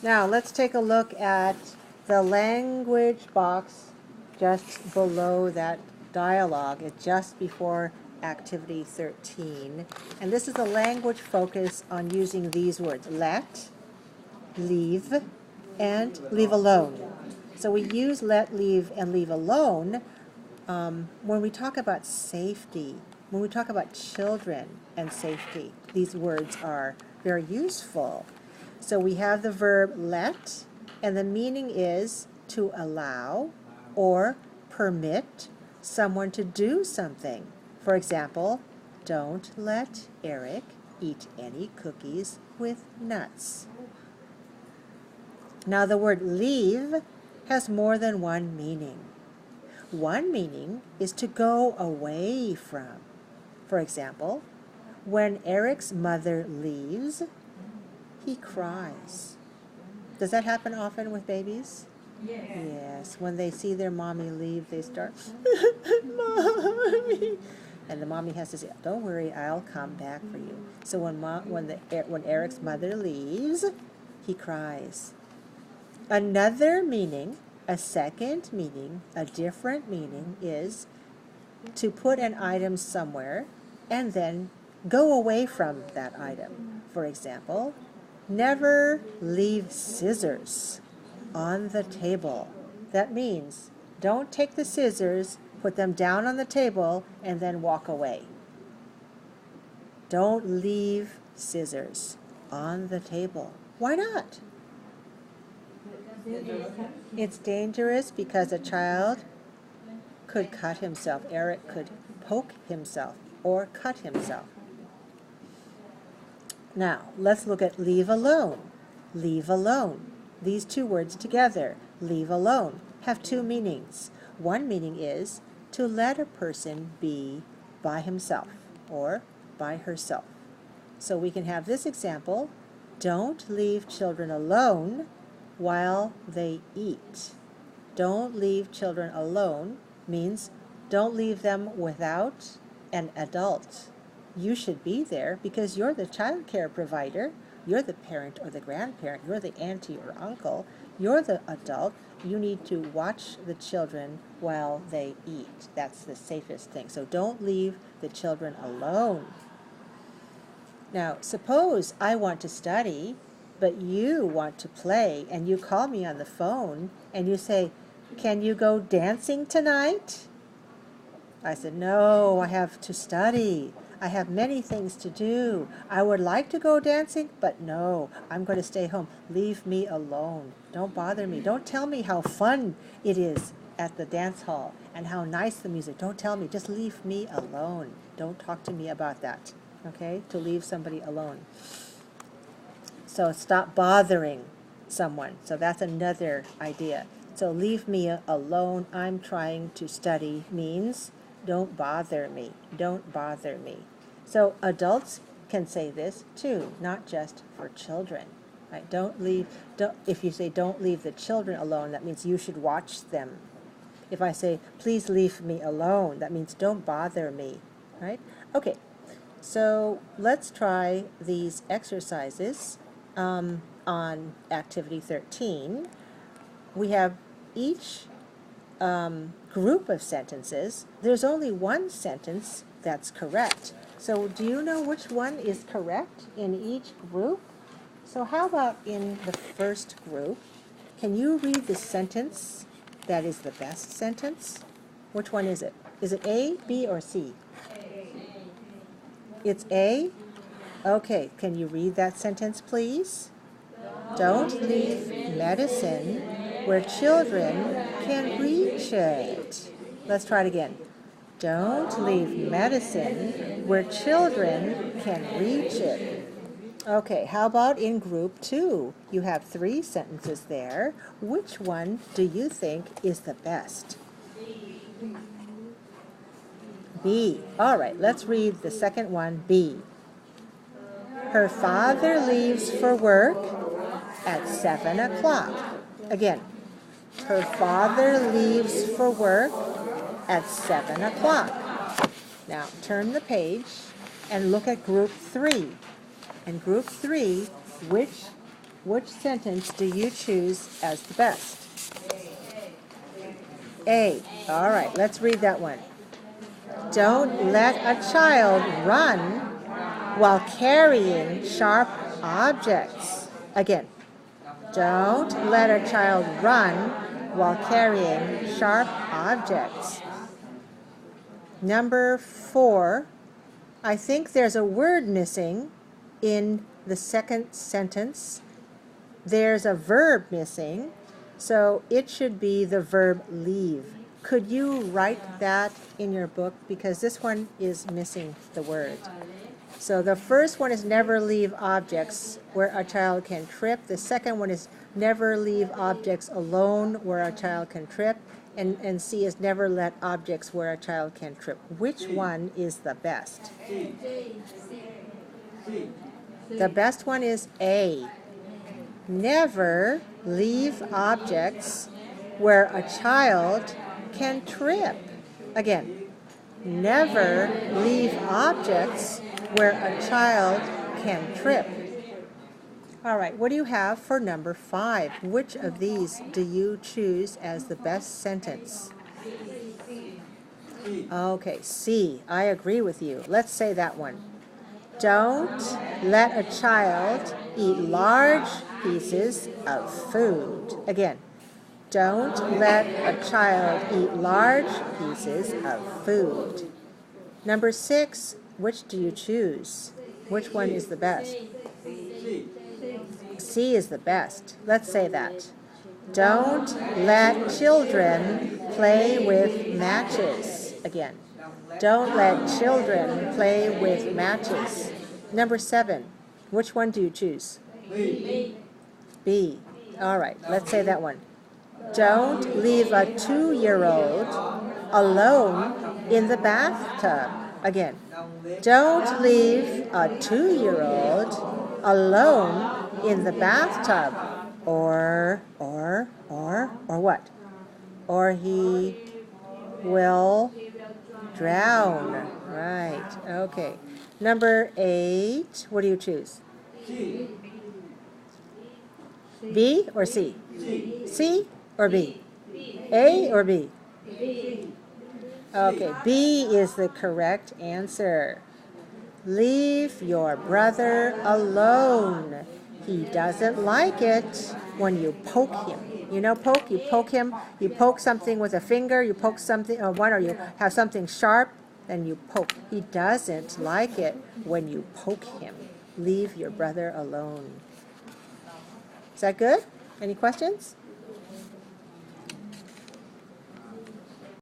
Now let's take a look at the language box just below that dialogue. It's just before activity 13. And this is a language focus on using these words: let, leave, and leave alone. So we use let, leave, and leave alone when we talk about safety, when we talk about children and safety. These words are very useful. So we have the verb let, and the meaning is to allow or permit someone to do something. For example, don't let Eric eat any cookies with nuts. Now the word leave has more than one meaning. One meaning is to go away from. For example, when Eric's mother leaves, he cries. Does that happen often with babies? Yes. When they see their mommy leave, they start, Mommy. And the mommy has to say, don't worry, I'll come back for you. So when Eric's mother leaves, he cries. Another meaning, a second meaning, a different meaning is to put an item somewhere and then go away from that item. For example, never leave scissors on the table. That means don't take the scissors, put them down on the table, and then walk away. Don't leave scissors on the table. Why not? It's dangerous because a child could cut himself. Eric could poke himself or cut himself. Now, let's look at leave alone. Leave alone. These two words together, leave alone, have two meanings. One meaning is to let a person be by himself or by herself. So we can have this example: don't leave children alone while they eat. Don't leave children alone means don't leave them without an adult. You should be there because you're the child care provider. You're the parent or the grandparent. You're the auntie or uncle. You're the adult. You need to watch the children while they eat. That's the safest thing. So don't leave the children alone. Now, suppose I want to study, but you want to play, and you call me on the phone, and you say, can you go dancing tonight? I said, no, I have to study. I have many things to do. I would like to go dancing, but no, I'm going to stay home. Leave me alone. Don't bother me. Don't tell me how fun it is at the dance hall and how nice the music. Don't tell me. Just leave me alone. Don't talk to me about that. Okay? To leave somebody alone. So stop bothering someone. So that's another idea. So leave me alone. I'm trying to study means don't bother me. Don't bother me. So adults can say this too, not just for children. Right? If you say don't leave the children alone, that means you should watch them. If I say please leave me alone, that means don't bother me. Right? Okay. So let's try these exercises on activity 13. We have each group of sentences. There's only one sentence that's correct. So do you know which one is correct in each group? So how about in the first group? Can you read the sentence that is the best sentence? Which one is it? Is it A, B, or C? It's A? Okay, can you read that sentence, please? Don't leave medicine where children can reach it. Let's try it again. Don't leave medicine where children can reach it. Okay, how about in group 2? You have 3 sentences there. Which one do you think is the best? B. All right, let's read the second one, B. Her father leaves for work at 7 o'clock. Again, her father leaves for work at 7 o'clock. Now, turn the page and look at group 3. In group 3, which Which sentence do you choose as the best? A. All right, let's read that one. Don't let a child run while carrying sharp objects. Again, don't let a child run while carrying sharp objects. Number 4, I think there's a word missing in the second sentence. There's a verb missing, so it should be the verb leave. Could you write that in your book? Because this one is missing the word. So the first one is never leave objects where a child can trip. The second one is never leave objects alone where a child can trip. And C is never let objects where a child can trip. Which one is the best? The best one is A. Never leave objects where a child can trip. Again, never leave objects where a child can trip. All right, what do you have for number 5? Which of these do you choose as the best sentence? Okay, C. I agree with you. Let's say that one. Don't let a child eat large pieces of food. Again, don't let a child eat large pieces of food. Number 6, which do you choose? Which one is the best? C is the best. Let's say that. Don't let children play with matches. Again, don't let children play with matches. Number 7, which one do you choose? B. All right, let's say that one. Don't leave a 2-year-old alone in the bathtub. Again, don't leave a 2-year-old alone in the bathtub. Or what? Or he will drown. Right, okay. Number 8, what do you choose? B or C? C or B? A or B? Okay, B is the correct answer. Leave your brother alone. He doesn't like it when you poke him. You know poke? You poke him, you poke something with a finger, you poke something, or you have something sharp, then you poke. He doesn't like it when you poke him. Leave your brother alone. Is that good? Any questions?